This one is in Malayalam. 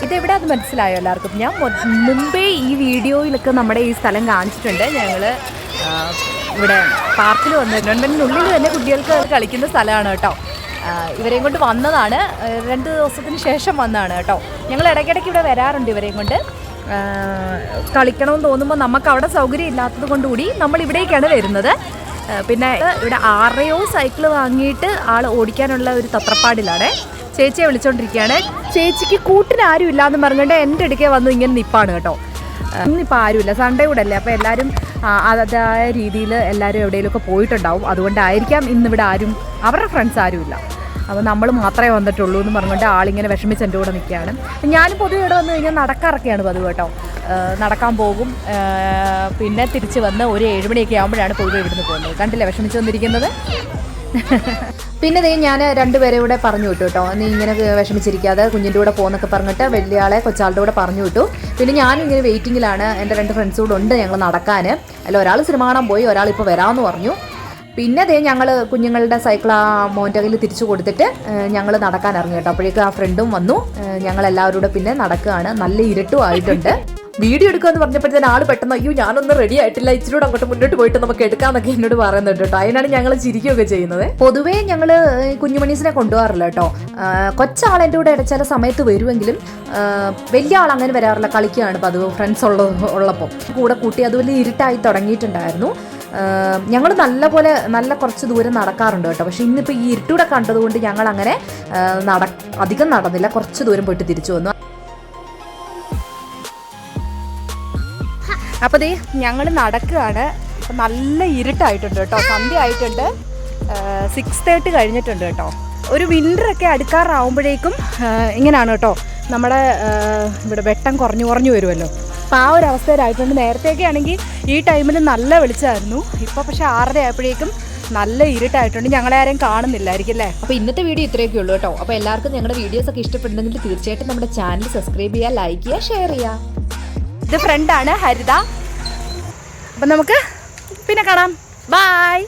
ഇതെവിടെയാണെന്ന് മനസ്സിലായോ എല്ലാവർക്കും? ഞാൻ മുമ്പേ ഈ വീഡിയോയിലൊക്കെ നമ്മുടെ ഈ സ്ഥലം കാണിച്ചിട്ടുണ്ട്. ഞങ്ങൾ ഇവിടെ പാർക്കിൽ വന്ന് ഗവൺമെൻറ്റിനുള്ളിൽ തന്നെ കുട്ടികൾക്ക് കളിക്കുന്ന സ്ഥലമാണ് കേട്ടോ. ഇവരെയും കൊണ്ട് വന്നതാണ്, 2 ദിവസത്തിന് ശേഷം വന്നതാണ് കേട്ടോ. ഞങ്ങൾ ഇടയ്ക്കിടയ്ക്ക് ഇവിടെ വരാറുണ്ട് ഇവരെയും കൊണ്ട്. കളിക്കണമെന്ന് തോന്നുമ്പോൾ നമുക്ക് അവിടെ സൗകര്യം ഇല്ലാത്തത് കൊണ്ടുകൂടി നമ്മൾ ഇവിടേക്കാണ് വരുന്നത്. പിന്നെ ഇവിടെ 6 സൈക്കിൾ വാങ്ങിയിട്ട് ആൾ ഓടിക്കാനുള്ള ഒരു തത്രപ്പാടിലാണ്. ചേച്ചിയെ വിളിച്ചോണ്ടിരിക്കുകയാണ്. ചേച്ചിക്ക് കൂട്ടിനാരും ഇല്ലയെന്ന് പറഞ്ഞുകൊണ്ട് എൻ്റെ അടുക്കെ വന്ന് ഇങ്ങനെ നിൽപ്പാണ് കേട്ടോ. ഇന്നിപ്പോൾ ആരുമില്ല, സൺഡേ കൂടെ അല്ലേ, അപ്പോൾ എല്ലാവരും അതായ രീതിയിൽ എല്ലാവരും എവിടെയെങ്കിലുമൊക്കെ പോയിട്ടുണ്ടാവും. അതുകൊണ്ടായിരിക്കാം ഇന്നിവിടെ ആരും, അവരുടെ ഫ്രണ്ട്സ് ആരുമില്ല. അപ്പോൾ നമ്മൾ മാത്രമേ വന്നിട്ടുള്ളൂ എന്ന് പറഞ്ഞുകൊണ്ട് ആളിങ്ങനെ വിഷമിച്ച് എൻ്റെ കൂടെ നിൽക്കുകയാണ്. ഞാനും പൊതുവെ ഇവിടെ വന്നു കഴിഞ്ഞാൽ നടക്കാറൊക്കെയാണ് പതിവ് കേട്ടോ. നടക്കാൻ പോകും, പിന്നെ തിരിച്ച് വന്ന് ഒരു 7 മണിയൊക്കെ ആകുമ്പോഴാണ് പൊതുവെ ഇവിടുന്ന് പോകുന്നത്. കണ്ടില്ലേ വിഷമിച്ച് വന്നിരിക്കുന്നത്. പിന്നെ ഞാൻ 2 പേരെ കൂടെ പറഞ്ഞു വിട്ടു കേട്ടോ. നീ ഇങ്ങനെ വിഷമിച്ചിരിക്കാതെ കുഞ്ഞിൻ്റെ കൂടെ പോകുന്നൊക്കെ പറഞ്ഞിട്ട് വലിയ ആളെ കൊച്ചാളുടെ കൂടെ പറഞ്ഞു വിട്ടു. പിന്നെ ഞാനും ഇങ്ങനെ വെയിറ്റിങ്ങിലാണ്. എൻ്റെ 2 ഫ്രണ്ട്സ് കൂടെ ഉണ്ട് ഞങ്ങൾ നടക്കാൻ. അല്ല, ഒരാൾ സിനിമ കാണാൻ പോയി, ഒരാൾ ഇപ്പോൾ വരാമെന്ന് പറഞ്ഞു. പിന്നെ ഞങ്ങൾ കുഞ്ഞുങ്ങളുടെ സൈക്കിൾ ആ മോൻ്റെ കയ്യിൽ തിരിച്ചു കൊടുത്തിട്ട് ഞങ്ങൾ നടക്കാൻ ഇറങ്ങി കേട്ടോ. അപ്പോഴേക്കും ആ ഫ്രണ്ടും വന്നു. ഞങ്ങളെല്ലാവരും കൂടെ പിന്നെ നടക്കുകയാണ്. നല്ല ഇരുട്ടും ആയിട്ടുണ്ട്. വീഡിയോ എടുക്കാമെന്ന് പറഞ്ഞപ്പോഴത്തേന് ആൾ പെട്ടെന്ന് അയ്യോ ഞാനൊന്നും റെഡി ആയിട്ടില്ല, ഇച്ചിരൂടെ അങ്ങോട്ട് മുന്നോട്ട് പോയിട്ട് നമുക്ക് എടുക്കാമെന്നൊക്കെ എന്നോട് പറയുന്നുണ്ട് കേട്ടോ. അതിനാണ് ഞങ്ങൾ ചിരിക്കുകയൊക്കെ ചെയ്യുന്നത്. പൊതുവേ ഞങ്ങൾ കുഞ്ഞുമണീസിനെ കൊണ്ടുപോകാറില്ല കേട്ടോ. കൊച്ചാളെൻ്റെ കൂടെ ചില സമയത്ത് വരുമെങ്കിലും വലിയ ആൾ അങ്ങനെ വരാറില്ല, കളിക്കുകയാണ് പതിവ് ഫ്രണ്ട്സ് ഉള്ളപ്പോൾ കൂടെ കൂട്ടി. അതുപോലെ ഇരുട്ടായി തുടങ്ങിയിട്ടുണ്ടായിരുന്നു. ഞങ്ങൾ നല്ല കുറച്ച് ദൂരം നടക്കാറുണ്ട് കേട്ടോ. പക്ഷെ ഇന്നിപ്പോൾ ഈ ഇരുട്ടൂടെ കണ്ടതുകൊണ്ട് ഞങ്ങൾ അങ്ങനെ അധികം നടന്നില്ല, കുറച്ച് ദൂരം പോയിട്ട് തിരിച്ചു വന്നു. അപ്പോൾ ഞങ്ങൾ നടക്കുകയാണ്. ഇപ്പം നല്ല ഇരുട്ടായിട്ടുണ്ട് കേട്ടോ, സന്ധ്യ ആയിട്ടുണ്ട്. 6:30 കഴിഞ്ഞിട്ടുണ്ട് കേട്ടോ. ഒരു വിൻ്ററൊക്കെ അടുക്കാറാവുമ്പോഴേക്കും ഇങ്ങനെയാണ് കേട്ടോ. നമ്മുടെ ഇവിടെ വെട്ടം കുറഞ്ഞു വരുമല്ലോ. അപ്പോൾ ആ ഒരു അവസ്ഥയിലായിട്ടുണ്ട്. നേരത്തെയൊക്കെ ആണെങ്കിൽ ഈ ടൈമിൽ നല്ല വെളിച്ചമായിരുന്നു. ഇപ്പോൾ പക്ഷേ 6:30 ആയപ്പോഴേക്കും നല്ല ഇരുട്ടായിട്ടുണ്ട്. ഞങ്ങളെ ആരെയും കാണുന്നില്ലായിരിക്കും അല്ലേ. അപ്പോൾ ഇന്നത്തെ വീഡിയോ ഇത്രയൊക്കെ ഉള്ളൂ കേട്ടോ. അപ്പോൾ എല്ലാവർക്കും ഞങ്ങളുടെ വീഡിയോസൊക്കെ ഇഷ്ടപ്പെടുന്നെങ്കിൽ തീർച്ചയായിട്ടും നമ്മുടെ ചാനൽ സബ്സ്ക്രൈബ് ചെയ്യുക, ലൈക്ക് ചെയ്യുക, ഷെയർ ചെയ്യുക. ഇത് ഫ്രണ്ടാണ് ഹരിത. അപ്പം നമുക്ക് പിന്നെ കാണാം. ബൈ.